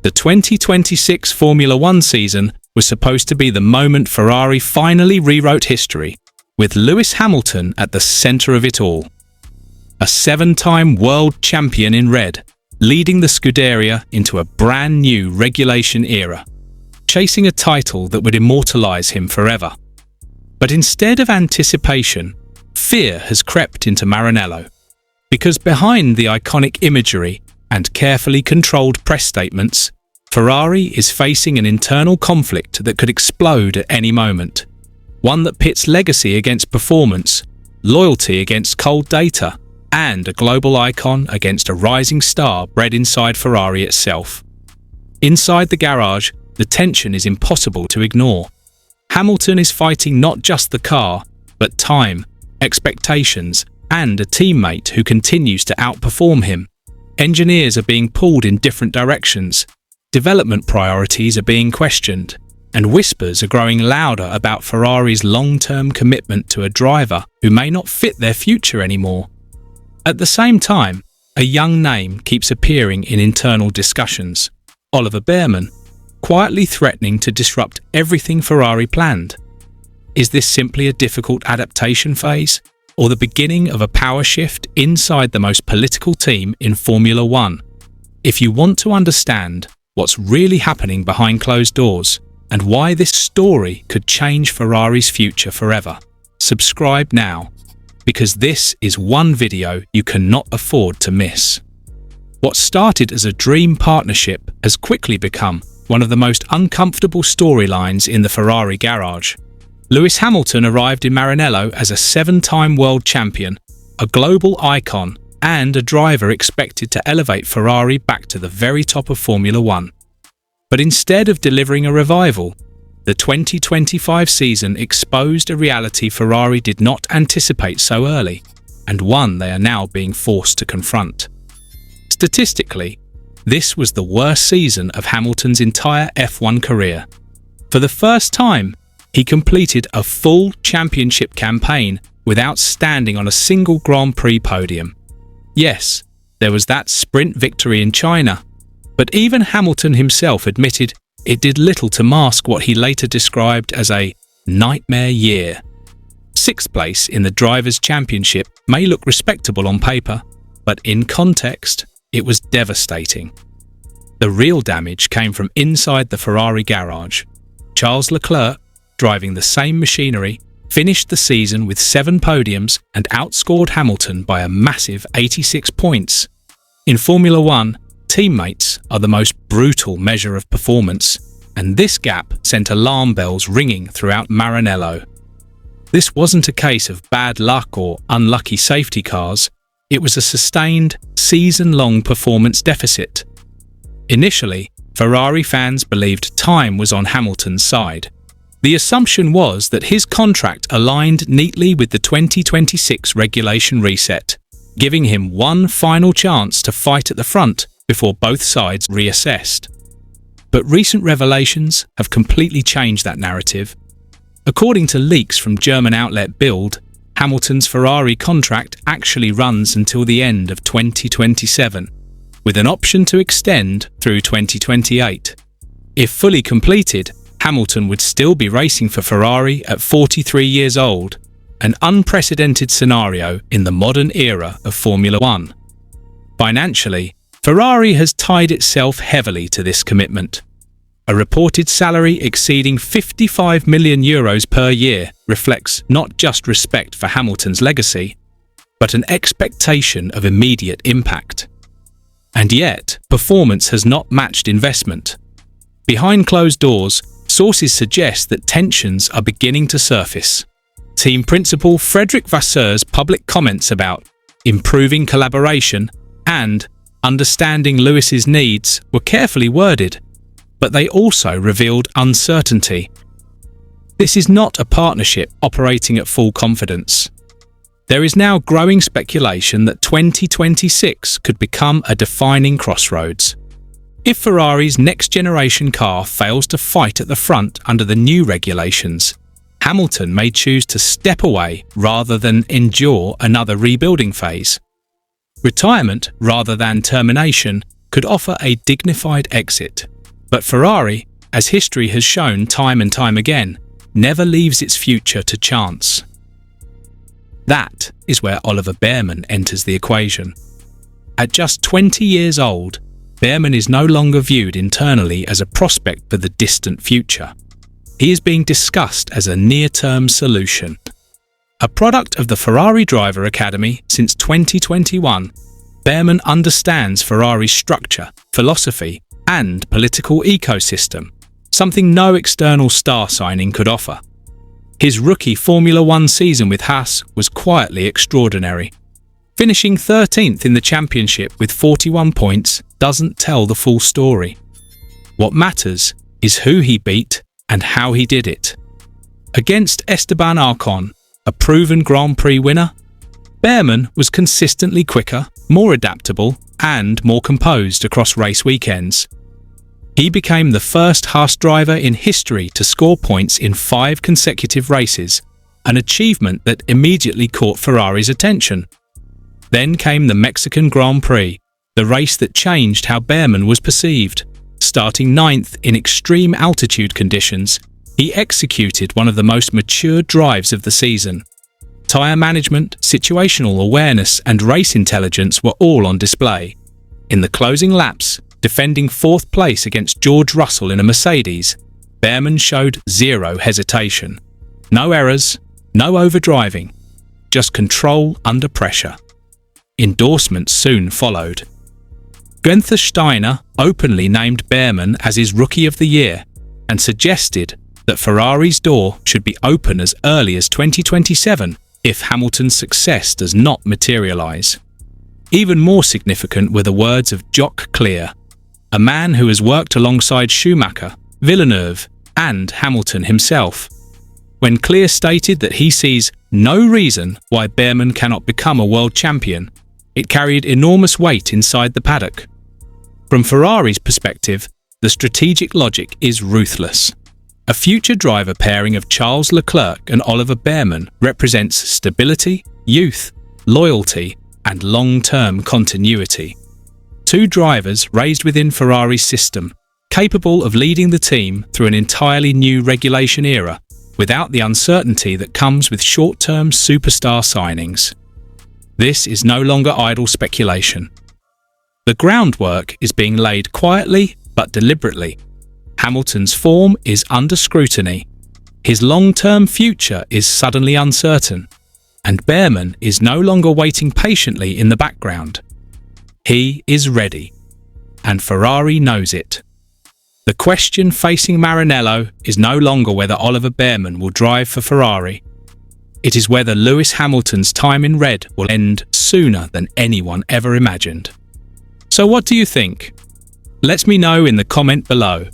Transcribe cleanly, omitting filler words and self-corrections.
The 2026 Formula One season was supposed to be the moment Ferrari finally rewrote history, with Lewis Hamilton at the centre of it all. A 7-time world champion in red, leading the Scuderia into a brand new regulation era, chasing a title that would immortalise him forever. But instead of anticipation, fear has crept into Maranello, because behind the iconic imagery and carefully controlled press statements, Ferrari is facing an internal conflict that could explode at any moment. One that pits legacy against performance, loyalty against cold data, and a global icon against a rising star bred inside Ferrari itself. Inside the garage, the tension is impossible to ignore. Hamilton is fighting not just the car, but time, expectations, and a teammate who continues to outperform him. Engineers are being pulled in different directions, development priorities are being questioned, and whispers are growing louder about Ferrari's long-term commitment to a driver who may not fit their future anymore. At the same time, a young name keeps appearing in internal discussions, Oliver Bearman, quietly threatening to disrupt everything Ferrari planned. Is this simply a difficult adaptation phase, or the beginning of a power shift inside the most political team in Formula One? If you want to understand what's really happening behind closed doors and why this story could change Ferrari's future forever, subscribe now, because this is one video you cannot afford to miss. What started as a dream partnership has quickly become one of the most uncomfortable storylines in the Ferrari garage. Lewis Hamilton arrived in Maranello as a 7-time world champion, a global icon, and a driver expected to elevate Ferrari back to the very top of Formula One. But instead of delivering a revival, the 2025 season exposed a reality Ferrari did not anticipate so early, and one they are now being forced to confront. Statistically, this was the worst season of Hamilton's entire F1 career. For the first time, he completed a full championship campaign without standing on a single Grand Prix podium. Yes, there was that sprint victory in China, but even Hamilton himself admitted it did little to mask what he later described as a nightmare year. 6th place in the Drivers' Championship may look respectable on paper, but in context, it was devastating. The real damage came from inside the Ferrari garage. Charles Leclerc, driving the same machinery, finished the season with 7 podiums and outscored Hamilton by a massive 86 points. In Formula One, teammates are the most brutal measure of performance, and this gap sent alarm bells ringing throughout Maranello. This wasn't a case of bad luck or unlucky safety cars, it was a sustained, season-long performance deficit. Initially, Ferrari fans believed time was on Hamilton's side. The assumption was that his contract aligned neatly with the 2026 regulation reset, giving him one final chance to fight at the front before both sides reassessed. But recent revelations have completely changed that narrative. According to leaks from German outlet Bild, Hamilton's Ferrari contract actually runs until the end of 2027, with an option to extend through 2028. If fully completed, Hamilton would still be racing for Ferrari at 43 years old, an unprecedented scenario in the modern era of Formula One. Financially, Ferrari has tied itself heavily to this commitment. A reported salary exceeding €55 million per year reflects not just respect for Hamilton's legacy, but an expectation of immediate impact. And yet, performance has not matched investment. Behind closed doors, sources suggest that tensions are beginning to surface. Team principal Frederick Vasseur's public comments about improving collaboration and understanding Lewis's needs were carefully worded, but they also revealed uncertainty. This is not a partnership operating at full confidence. There is now growing speculation that 2026 could become a defining crossroads. If Ferrari's next-generation car fails to fight at the front under the new regulations, Hamilton may choose to step away rather than endure another rebuilding phase. Retirement rather than termination could offer a dignified exit. But Ferrari, as history has shown time and time again, never leaves its future to chance. That is where Oliver Bearman enters the equation. At just 20 years old, Bearman is no longer viewed internally as a prospect for the distant future. He is being discussed as a near-term solution. A product of the Ferrari Driver Academy since 2021, Bearman understands Ferrari's structure, philosophy, and political ecosystem, something no external star signing could offer. His rookie Formula One season with Haas was quietly extraordinary. Finishing 13th in the championship with 41 points doesn't tell the full story. What matters is who he beat and how he did it. Against Esteban Ocon, a proven Grand Prix winner, Bearman was consistently quicker, more adaptable, and more composed across race weekends. He became the first Haas driver in history to score points in 5 consecutive races, an achievement that immediately caught Ferrari's attention. Then came the Mexican Grand Prix, the race that changed how Bearman was perceived. Starting 9th in extreme altitude conditions, he executed one of the most mature drives of the season. Tyre management, situational awareness, and race intelligence were all on display. In the closing laps, defending 4th place against George Russell in a Mercedes, Bearman showed zero hesitation. No errors, no overdriving, just control under pressure. Endorsements soon followed. Gunther Steiner openly named Bearman as his Rookie of the Year and suggested that Ferrari's door should be open as early as 2027 if Hamilton's success does not materialise. Even more significant were the words of Jock Clear, a man who has worked alongside Schumacher, Villeneuve, and Hamilton himself. When Clear stated that he sees no reason why Bearman cannot become a world champion, it carried enormous weight inside the paddock. From Ferrari's perspective, the strategic logic is ruthless. A future driver pairing of Charles Leclerc and Oliver Bearman represents stability, youth, loyalty, and long-term continuity. 2 drivers raised within Ferrari's system, capable of leading the team through an entirely new regulation era, without the uncertainty that comes with short-term superstar signings. This is no longer idle speculation. The groundwork is being laid quietly but deliberately. Hamilton's form is under scrutiny. His long-term future is suddenly uncertain. And Bearman is no longer waiting patiently in the background. He is ready. And Ferrari knows it. The question facing Maranello is no longer whether Oliver Bearman will drive for Ferrari. It is whether Lewis Hamilton's time in red will end sooner than anyone ever imagined. So what do you think? Let me know in the comment below.